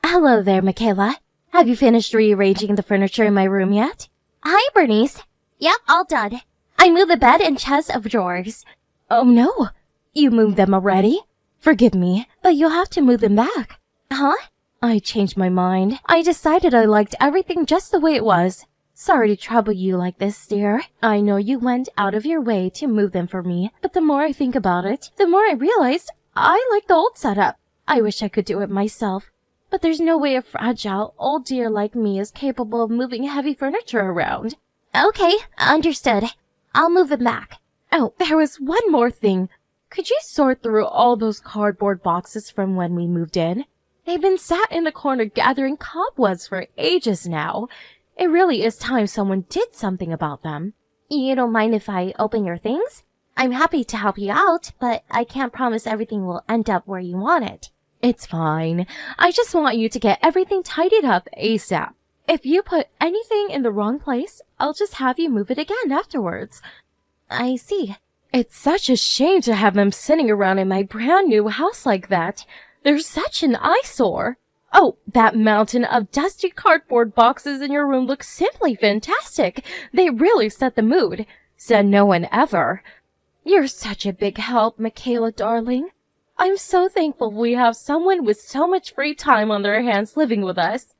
Hello there, Michaela. Have you finished rearranging the furniture in my room yet? Hi, Bernice. Yep, all done. I moved the bed and chest of drawers. Oh no, you moved them already? Forgive me, but you'll have to move them back. Huh? I changed my mind. I decided I liked everything just the way it was. Sorry to trouble you like this, dear. I know you went out of your way to move them for me, but the more I think about it, the more I realized I like the old setup. I wish I could do it myself, but there's no way a fragile old dear like me is capable of moving heavy furniture around. Okay, understood. I'll move them back. Oh, there was one more thing. Could you sort through all those cardboard boxes from when we moved in? They've been sat in the corner gathering cobwebs for ages now. It really is time someone did something about them. You don't mind if I open your things? I'm happy to help you out, but I can't promise everything will end up where you want it. It's fine. I just want you to get everything tidied up ASAP. If you put anything in the wrong place, I'll just have you move it again afterwards. I see. It's such a shame to have them sitting around in my brand new house like that. They're such an eyesore. Oh, that mountain of dusty cardboard boxes in your room looks simply fantastic. They really set the mood. Said no one ever. You're such a big help, Michaela, darling. I'm so thankful we have someone with so much free time on their hands living with us.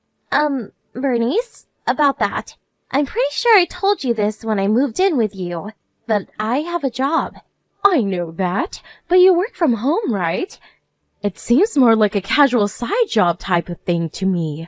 Bernice, about that. I'm pretty sure I told you this when I moved in with you, but I have a job. I know that, but you work from home, right? It seems more like a casual side job type of thing to me.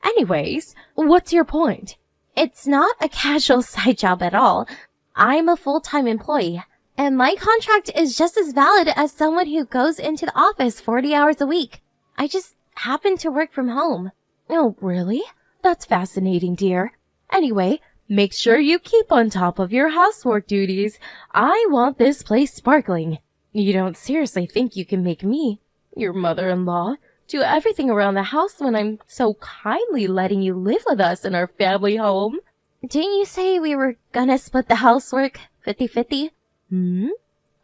Anyways, what's your point? It's not a casual side job at all. I'm a full-time employee, and my contract is just as valid as someone who goes into the office 40 hours a week. I just happen to work from home. Oh, really? That's fascinating, dear. Anyway, make sure you keep on top of your housework duties. I want this place sparkling. You don't seriously think you can make me, your mother-in-law, do everything around the house when I'm so kindly letting you live with us in our family home? Didn't you say we were gonna split the housework 50-50?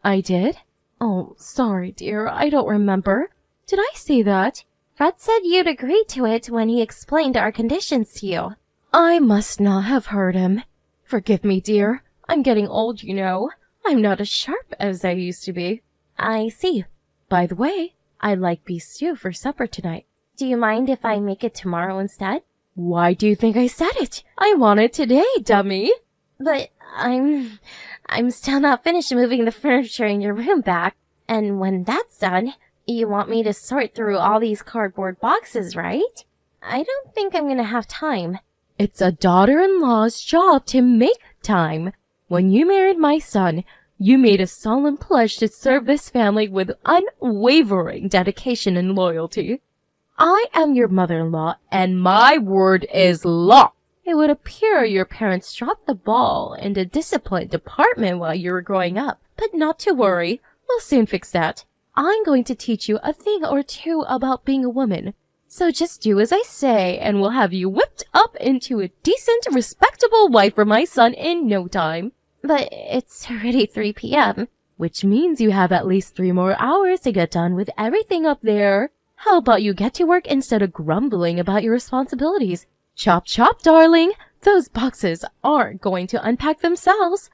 I did? Oh, sorry, dear. I don't remember. Did I say that? Fred said you'd agreed to it when he explained our conditions to you. I must not have heard him. Forgive me, dear. I'm getting old, you know. I'm not as sharp as I used to be. I see. By the way, I'd like beef stew for supper tonight. Do you mind if I make it tomorrow instead? Why do you think I said it? I want it today, dummy. But I'm still not finished moving the furniture in your room back. And when that's done, you want me to sort through all these cardboard boxes, right? I don't think I'm gonna have time. It's a daughter-in-law's job to make time. When you married my son, you made a solemn pledge to serve this family with unwavering dedication and loyalty. I am your mother-in-law, and my word is law. It would appear your parents dropped the ball in the discipline department while you were growing up, but not to worry. We'll soon fix that. I'm going to teach you a thing or two about being a woman. So just do as I say, and we'll have you whipped up into a decent, respectable wife for my son in no time. But it's already 3 p.m., which means you have at least 3 more hours to get done with everything up there. How about you get to work instead of grumbling about your responsibilities? Chop chop, darling. Those boxes aren't going to unpack themselves.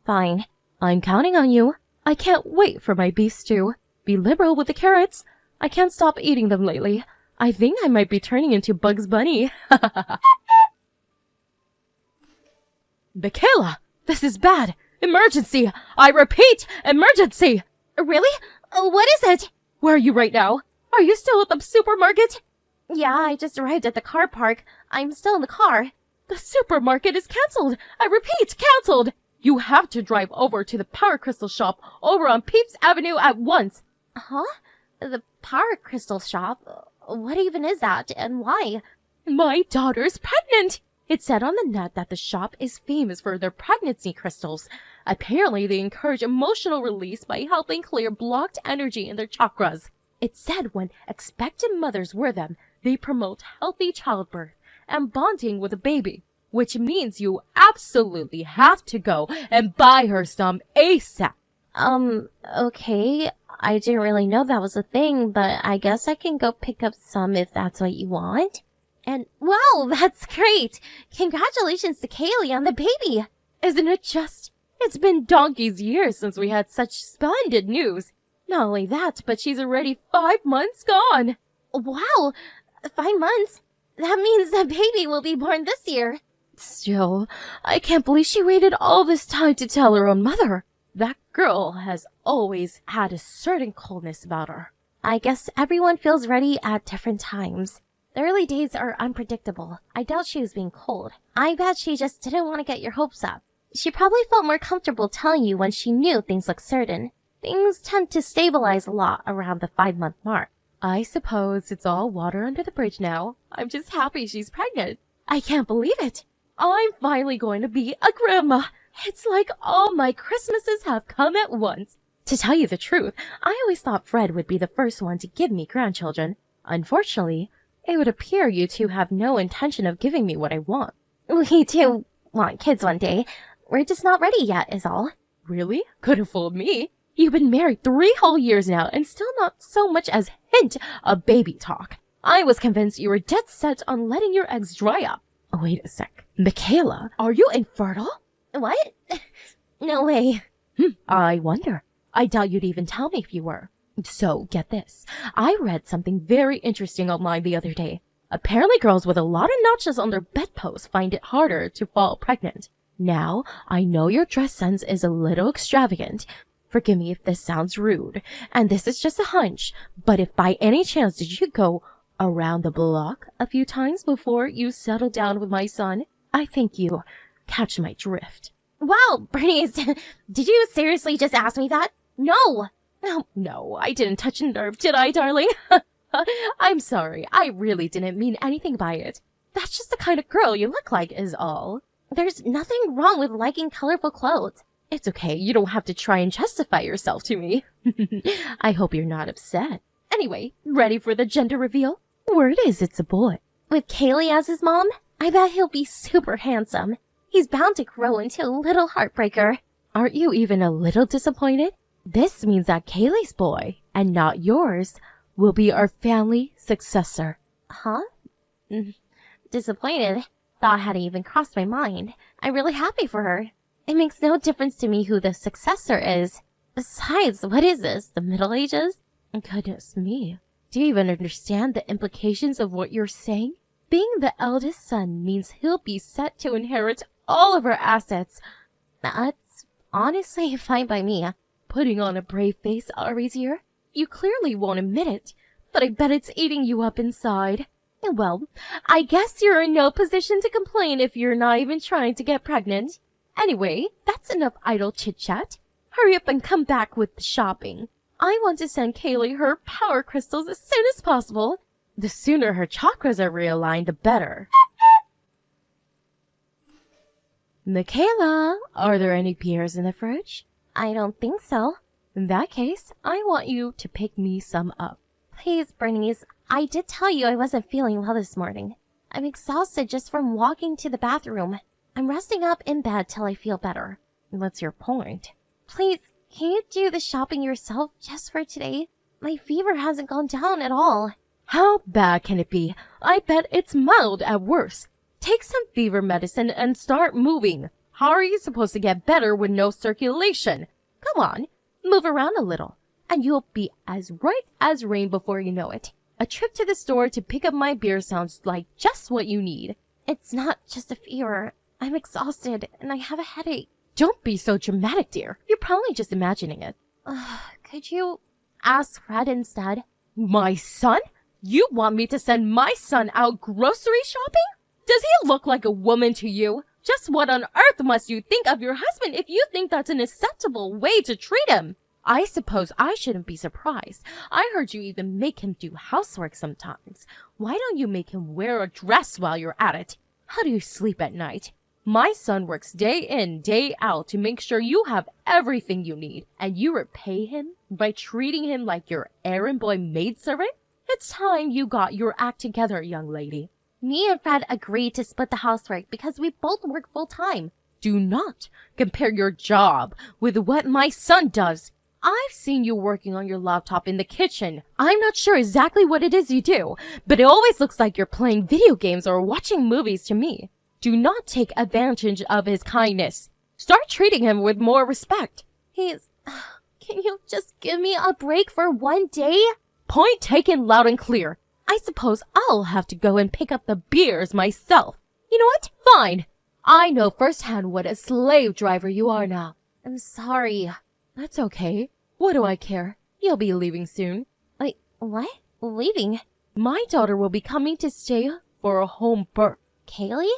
Fine. I'm counting on you. I can't wait for my beef stew. Be liberal with the carrots. I can't stop eating them lately. I think I might be turning into Bugs Bunny. Michaela, this is bad. Emergency. I repeat, emergency. Really? What is it? Where are you right now? Are you still at the supermarket? Yeah, I just arrived at the car park. I'm still in the car. The supermarket is cancelled. I repeat, cancelled. You have to drive over to the Power Crystal shop over on Peeps Avenue at once. Huh? The Power Crystal shop? What even is that, and why? My daughter's pregnant! It said on the net that the shop is famous for their pregnancy crystals. Apparently, they encourage emotional release by helping clear blocked energy in their chakras. It said when expectant mothers wear them, they promote healthy childbirth and bonding with a baby, which means you absolutely have to go and buy her some ASAP. Okay, I didn't really know that was a thing, but I guess I can go pick up some if that's what you want. And wow, that's great! Congratulations to Kaylee on the baby! Isn't it just? It's been donkey's years since we had such splendid news. Not only that, but she's already 5 months gone. Wow, 5 months? That means the baby will be born this year. Still, I can't believe she waited all this time to tell her own mother. That girl has always had a certain coldness about her. I guess everyone feels ready at different times. The early days are unpredictable. I doubt she was being cold. I bet she just didn't want to get your hopes up. She probably felt more comfortable telling you when she knew things looked certain. Things tend to stabilize a lot around the 5-month mark. I suppose it's all water under the bridge now. I'm just happy she's pregnant. I can't believe it. I'm finally going to be a grandma. It's like all my Christmases have come at once. To tell you the truth, I always thought Fred would be the first one to give me grandchildren. Unfortunately, it would appear you two have no intention of giving me what I want. We do want kids one day. We're just not ready yet, is all. Really? Could have fooled me. You've been married 3 whole years now and still not so much as hint of baby talk. I was convinced you were dead set on letting your eggs dry up. Wait a sec. Michaela, are you infertile? What? No way. I wonder. I doubt you'd even tell me if you were. So, get this. I read something very interesting online the other day. Apparently girls with a lot of notches on their bedposts find it harder to fall pregnant. Now, I know your dress sense is a little extravagant. Forgive me if this sounds rude, and this is just a hunch, but if by any chance did you go around the block a few times before you settled down with my son, I think you catch my drift. Wow, Bernice, did you seriously just ask me that? No! Oh, no, I didn't touch a nerve, did I, darling? I'm sorry, I really didn't mean anything by it. That's just the kind of girl you look like is all. There's nothing wrong with liking colorful clothes. It's okay, you don't have to try and justify yourself to me. I hope you're not upset. Anyway, ready for the gender reveal? Word is it's a boy. With Kaylee as his mom, I bet he'll be super handsome. He's bound to grow into a little heartbreaker. Aren't you even a little disappointed? This means that Kaylee's boy, and not yours, will be our family successor. Huh? Disappointed? Thought hadn't even crossed my mind. I'm really happy for her. It makes no difference to me who the successor is. Besides, what is this, the Middle Ages? Goodness me. Do you even understand the implications of what you're saying? Being the eldest son means he'll be set to inherit all of our assets. That's honestly fine by me. Putting on a brave face, Arisier. You clearly won't admit it, but I bet it's eating you up inside. Well, I guess you're in no position to complain if you're not even trying to get pregnant. Anyway, that's enough idle chit-chat. Hurry up and come back with the shopping. I want to send Kaylee her power crystals as soon as possible. The sooner her chakras are realigned, the better. Michaela, are there any pears in the fridge? I don't think so. In that case, I want you to pick me some up. Please, Bernice, I did tell you I wasn't feeling well this morning. I'm exhausted just from walking to the bathroom. I'm resting up in bed till I feel better. What's your point? Please, can you do the shopping yourself just for today? My fever hasn't gone down at all. How bad can it be? I bet it's mild at worst. Take some fever medicine and start moving. How are you supposed to get better with no circulation? Come on, move around a little, and you'll be as right as rain before you know it. A trip to the store to pick up my beer sounds like just what you need. It's not just a fever. I'm exhausted, and I have a headache. Don't be so dramatic, dear. You're probably just imagining it. Could you ask Fred instead? My son? You want me to send my son out grocery shopping? Does he look like a woman to you? Just what on earth must you think of your husband if you think that's an acceptable way to treat him? I suppose I shouldn't be surprised. I heard you even make him do housework sometimes. Why don't you make him wear a dress while you're at it? How do you sleep at night? My son works day in, day out to make sure you have everything you need, and you repay him by treating him like your errand boy maidservant? It's time you got your act together, young lady. Me and Fred agreed to split the housework because we both work full-time. Do not compare your job with what my son does. I've seen you working on your laptop in the kitchen. I'm not sure exactly what it is you do, but it always looks like you're playing video games or watching movies to me. Do not take advantage of his kindness. Start treating him with more respect. Can you just give me a break for one day? Point taken loud and clear. I suppose I'll have to go and pick up the beers myself. You know what? Fine. I know firsthand what a slave driver you are now. I'm sorry. That's okay. What do I care? You'll be leaving soon. What? Leaving? My daughter will be coming to stay for a home birth. Kaylee?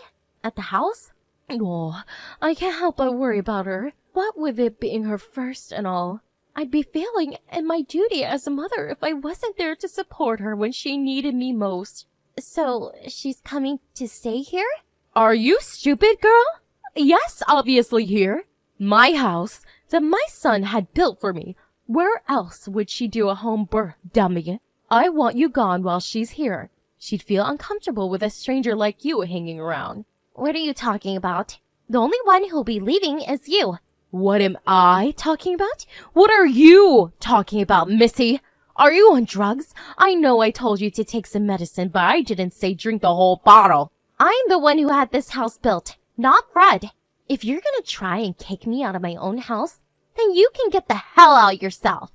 At the house? Oh, I can't help but worry about her. What with it being her first and all? I'd be failing in my duty as a mother if I wasn't there to support her when she needed me most. So, she's coming to stay here? Are you stupid, girl? Yes, obviously here. My house that my son had built for me. Where else would she do a home birth, dummy? I want you gone while she's here. She'd feel uncomfortable with a stranger like you hanging around. What are you talking about? The only one who'll be leaving is you. What am I talking about? What are you talking about, Missy? Are you on drugs? I know I told you to take some medicine, but I didn't say drink the whole bottle. I'm the one who had this house built, not Fred. If you're gonna try and kick me out of my own house, then you can get the hell out yourself.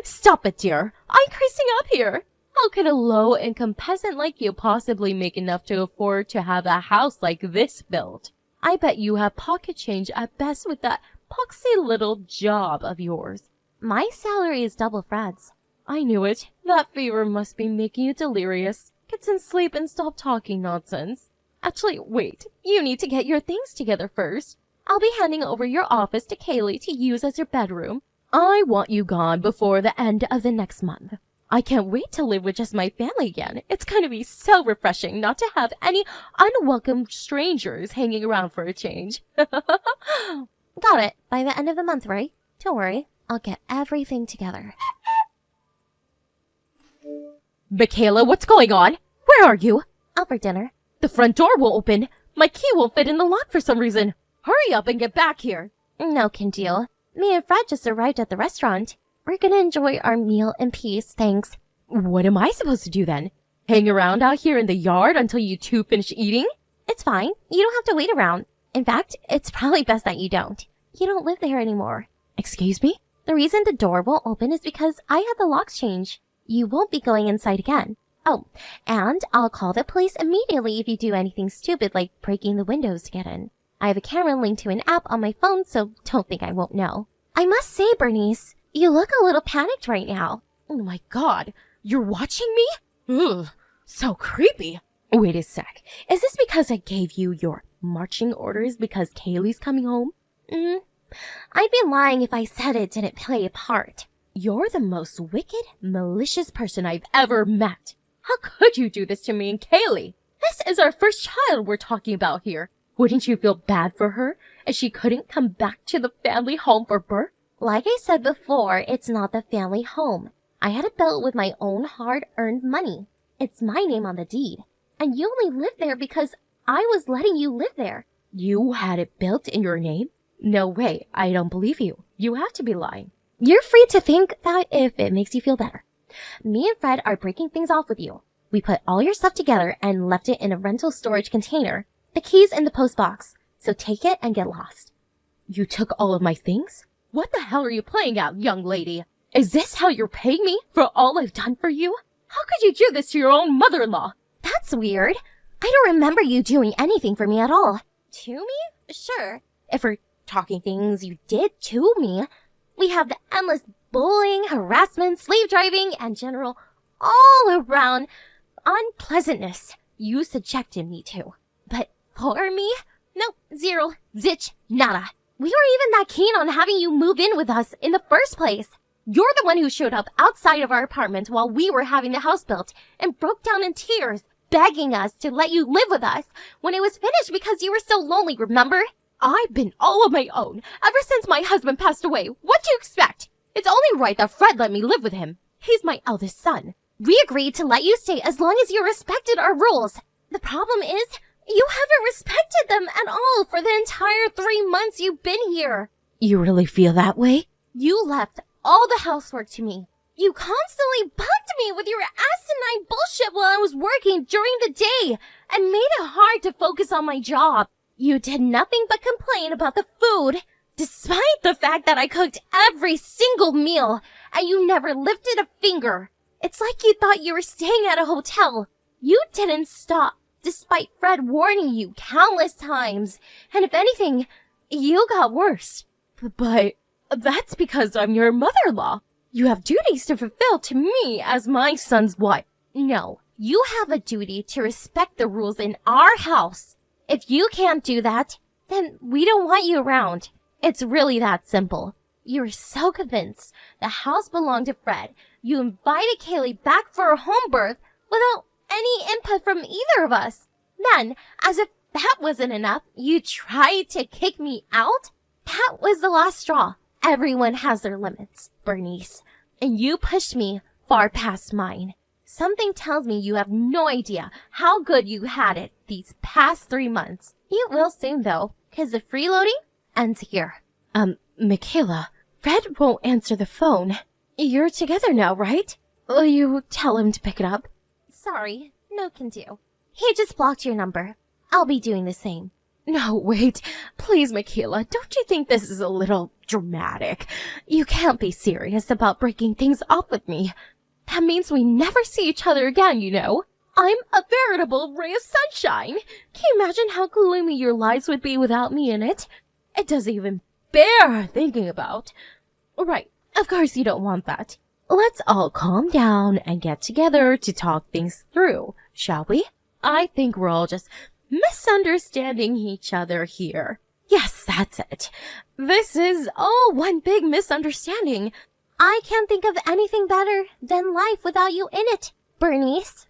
Stop it, dear. I'm creasing up here. How could a low-income peasant like you possibly make enough to afford to have a house like this built? I bet you have pocket change at best with that poxy little job of yours. My salary is double Fred's. I knew it. That fever must be making you delirious. Get some sleep and stop talking nonsense. Actually, wait. You need to get your things together first. I'll be handing over your office to Kaylee to use as your bedroom. I want you gone before the end of the next month. I can't wait to live with just my family again. It's going to be so refreshing not to have any unwelcome strangers hanging around for a change. Got it. By the end of the month, right? Don't worry. I'll get everything together. Michaela, what's going on? Where are you? Out for dinner. The front door will open. My key won't fit in the lock for some reason. Hurry up and get back here. No can deal. Me and Fred just arrived at the restaurant. We're gonna enjoy our meal in peace, thanks. What am I supposed to do then? Hang around out here in the yard until you two finish eating? It's fine. You don't have to wait around. In fact, it's probably best that you don't. You don't live there anymore. Excuse me? The reason the door won't open is because I had the locks changed. You won't be going inside again. Oh, and I'll call the police immediately if you do anything stupid like breaking the windows to get in. I have a camera linked to an app on my phone, so don't think I won't know. I must say, Bernice, you look a little panicked right now. Oh my god, you're watching me? Ugh, so creepy. Wait a sec. Is this because I gave you your marching orders because Kaylee's coming home? I'd be lying if I said it didn't play a part. You're the most wicked, malicious person I've ever met. How could you do this to me and Kaylee? This is our first child we're talking about here. Wouldn't you feel bad for her if she couldn't come back to the family home for birth? Like I said before, it's not the family home. I had it built with my own hard-earned money. It's my name on the deed. And you only live there because I was letting you live there. You had it built in your name? No way, I don't believe you. You have to be lying. You're free to think that if it makes you feel better. Me and Fred are breaking things off with you. We put all your stuff together and left it in a rental storage container. The key's in the post box, so take it and get lost. You took all of my things? What the hell are you playing at, young lady? Is this how you're paying me for all I've done for you? How could you do this to your own mother-in-law? That's weird. I don't remember you doing anything for me at all. To me? Sure. If we're talking things you did to me, we have the endless bullying, harassment, slave driving, and general all-around unpleasantness you subjected me to. But for me? No, zero, zitch, nada. We weren't even that keen on having you move in with us in the first place. You're the one who showed up outside of our apartment while we were having the house built and broke down in tears, begging us to let you live with us when it was finished because you were so lonely, remember? I've been all on my own ever since my husband passed away. What do you expect? It's only right that Fred let me live with him. He's my eldest son. We agreed to let you stay as long as you respected our rules. The problem is, you haven't respected them at all for the entire 3 months you've been here. You really feel that way? You left all the housework to me. You constantly bugged me with your asinine bullshit while I was working during the day and made it hard to focus on my job. You did nothing but complain about the food, despite the fact that I cooked every single meal and you never lifted a finger. It's like you thought you were staying at a hotel. You didn't stop, despite Fred warning you countless times. And if anything, you got worse. But that's because I'm your mother-in-law. You have duties to fulfill to me as my son's wife. No, you have a duty to respect the rules in our house. If you can't do that, then we don't want you around. It's really that simple. You were so convinced the house belonged to Fred. You invited Kaylee back for her home birth without any input from either of us. Then, as if that wasn't enough, you tried to kick me out? That was the last straw. Everyone has their limits, Bernice. And you pushed me far past mine. Something tells me you have no idea how good you had it these past 3 months. You will soon, though, because the freeloading ends here. Michaela, Fred won't answer the phone. You're together now, right? Will you tell him to pick it up? Sorry, no can do. He just blocked your number. I'll be doing the same. No, wait. Please, Michaela, don't you think this is a little dramatic? You can't be serious about breaking things off with me. That means we never see each other again, you know. I'm a veritable ray of sunshine. Can you imagine how gloomy your lives would be without me in it? It doesn't even bear thinking about. Right, of course you don't want that. Let's all calm down and get together to talk things through, shall we? I think we're all just misunderstanding each other here. Yes, that's it. This is all one big misunderstanding. I can't think of anything better than life without you in it, Bernice.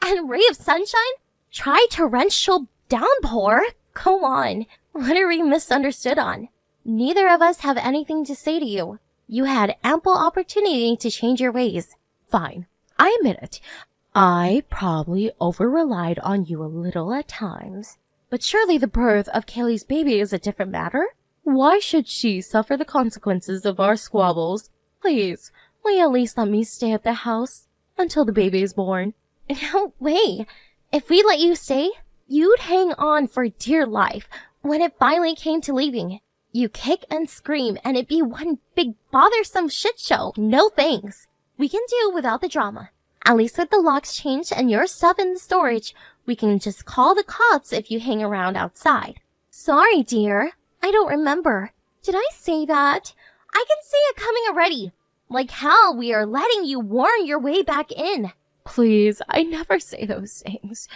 And ray of sunshine? Try torrential downpour? Go on. What are we misunderstood on? Neither of us have anything to say to you. You had ample opportunity to change your ways. Fine. I admit it. I probably over-relied on you a little at times. But surely the birth of Kaylee's baby is a different matter? Why should she suffer the consequences of our squabbles? Please, will you at least let me stay at the house until the baby is born? No way. If we let you stay, you'd hang on for dear life when it finally came to leaving. You kick and scream and it'd be one big bothersome shit show. No thanks. We can do without the drama. At least with the locks changed and your stuff in the storage, we can just call the cops if you hang around outside. Sorry, dear. I don't remember. Did I say that? I can see it coming already. Like hell, we are letting you warn your way back in. Please, I never say those things.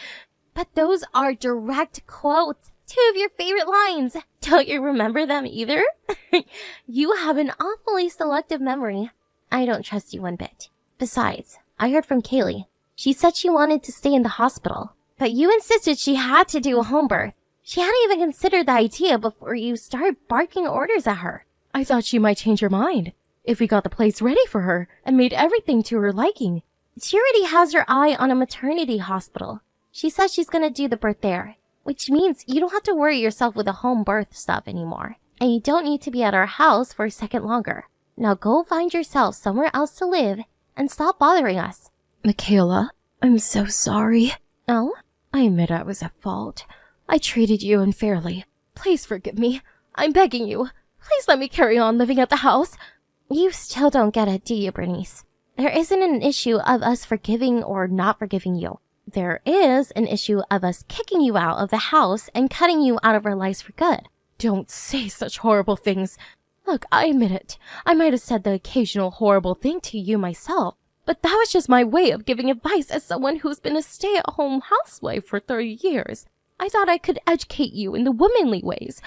But those are direct quotes. 2 of your favorite lines. Don't you remember them either? You have an awfully selective memory. I don't trust you one bit. Besides, I heard from Kaylee. She said she wanted to stay in the hospital, but you insisted she had to do a home birth. She hadn't even considered the idea before you started barking orders at her. I thought she might change her mind if we got the place ready for her and made everything to her liking. She already has her eye on a maternity hospital. She says she's gonna do the birth there, which means you don't have to worry yourself with the home birth stuff anymore. And you don't need to be at our house for a second longer. Now go find yourself somewhere else to live and stop bothering us. Michaela, I'm so sorry. Oh? I admit I was at fault. I treated you unfairly. Please forgive me. I'm begging you. Please let me carry on living at the house. You still don't get it, do you, Bernice? There isn't an issue of us forgiving or not forgiving you. There is an issue of us kicking you out of the house and cutting you out of our lives for good. Don't say such horrible things. Look, I admit it. I might have said the occasional horrible thing to you myself, but that was just my way of giving advice as someone who's been a stay-at-home housewife for 30 years. I thought I could educate you in the womanly ways,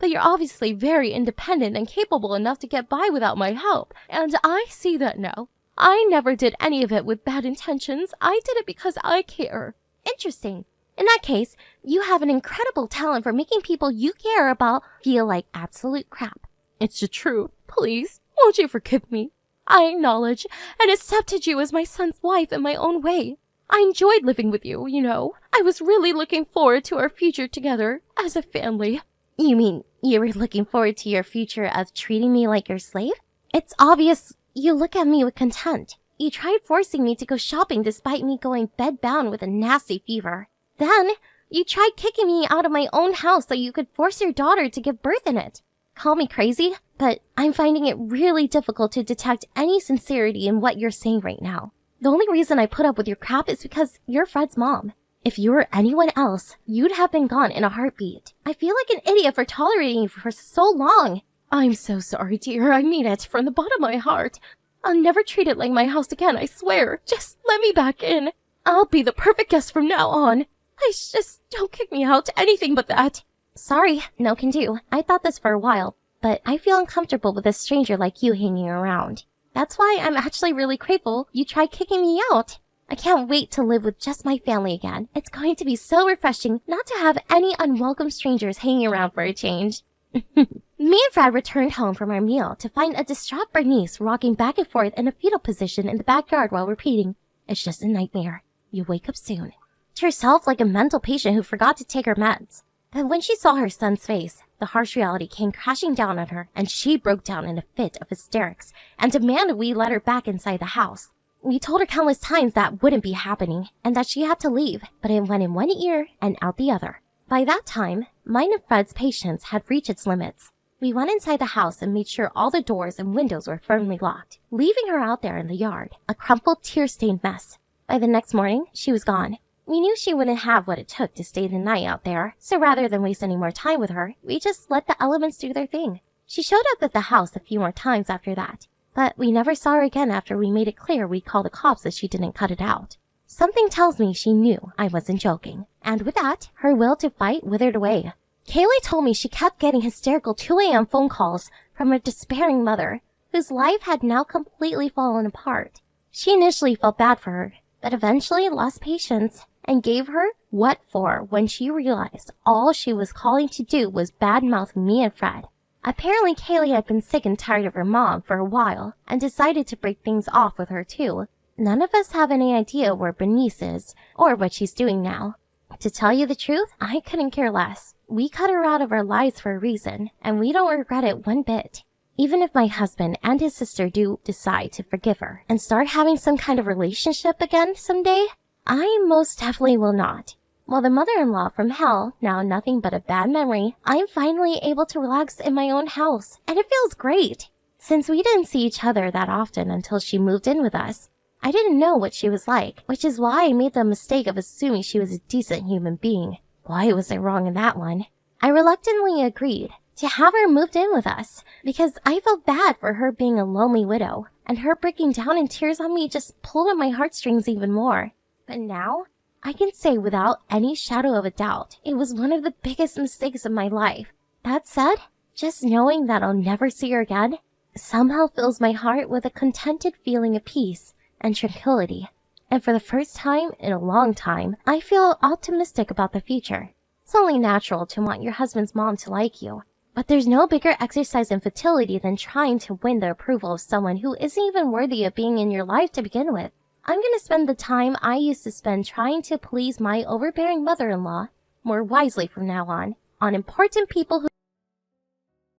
but you're obviously very independent and capable enough to get by without my help, and I see that now. I never did any of it with bad intentions. I did it because I care. Interesting. In that case, you have an incredible talent for making people you care about feel like absolute crap. It's the truth. Please, won't you forgive me? I acknowledge and accepted you as my son's wife in my own way. I enjoyed living with you, you know. I was really looking forward to our future together as a family. You mean you were looking forward to your future of treating me like your slave? It's obvious you look at me with contempt. You tried forcing me to go shopping despite me going bedbound with a nasty fever. Then, you tried kicking me out of my own house so you could force your daughter to give birth in it. Call me crazy, but I'm finding it really difficult to detect any sincerity in what you're saying right now. The only reason I put up with your crap is because you're Fred's mom. If you were anyone else, you'd have been gone in a heartbeat. I feel like an idiot for tolerating you for so long. I'm so sorry, dear. I mean it from the bottom of my heart. I'll never treat it like my house again, I swear. Just let me back in. I'll be the perfect guest from now on. Please just don't kick me out, anything but that. Sorry, no can do. I thought this for a while, but I feel uncomfortable with a stranger like you hanging around. That's why I'm actually really grateful you tried kicking me out. I can't wait to live with just my family again. It's going to be so refreshing not to have any unwelcome strangers hanging around for a change. Me and Fred returned home from our meal to find a distraught Bernice rocking back and forth in a fetal position in the backyard while repeating, "It's just a nightmare. You wake up soon." To herself like a mental patient who forgot to take her meds. But when she saw her son's face, the harsh reality came crashing down on her, and she broke down in a fit of hysterics and demanded we let her back inside the house. We told her countless times that wouldn't be happening and that she had to leave, but it went in one ear and out the other. By that time, mine and Fred's patience had reached its limits. We went inside the house and made sure all the doors and windows were firmly locked, leaving her out there in the yard, a crumpled, tear-stained mess. By the next morning, she was gone. We knew she wouldn't have what it took to stay the night out there, so rather than waste any more time with her, we just let the elements do their thing. She showed up at the house a few more times after that, but we never saw her again after we made it clear we'd call the cops if she didn't cut it out. Something tells me she knew I wasn't joking, and with that, her will to fight withered away. Kaylee told me she kept getting hysterical 2 a.m. phone calls from her despairing mother, whose life had now completely fallen apart. She initially felt bad for her, but eventually lost patience and gave her what for when she realized all she was calling to do was badmouth me and Fred. Apparently Kaylee had been sick and tired of her mom for a while and decided to break things off with her too. None of us have any idea where Bernice is or what she's doing now. To tell you the truth, I couldn't care less. We cut her out of our lives for a reason, and we don't regret it one bit. Even if my husband and his sister do decide to forgive her and start having some kind of relationship again someday, I most definitely will not. While the mother-in-law from hell, now nothing but a bad memory, I'm finally able to relax in my own house, and it feels great. Since we didn't see each other that often until she moved in with us, I didn't know what she was like, which is why I made the mistake of assuming she was a decent human being. Why was I wrong in that one? I reluctantly agreed to have her moved in with us because I felt bad for her being a lonely widow, and her breaking down in tears on me just pulled at my heartstrings even more. But now, I can say without any shadow of a doubt, it was one of the biggest mistakes of my life. That said, just knowing that I'll never see her again somehow fills my heart with a contented feeling of peace and tranquility. And for the first time in a long time, I feel optimistic about the future. It's only natural to want your husband's mom to like you, but there's no bigger exercise in fertility than trying to win the approval of someone who isn't even worthy of being in your life to begin with. I'm gonna spend the time I used to spend trying to please my overbearing mother-in-law more wisely from now on important people who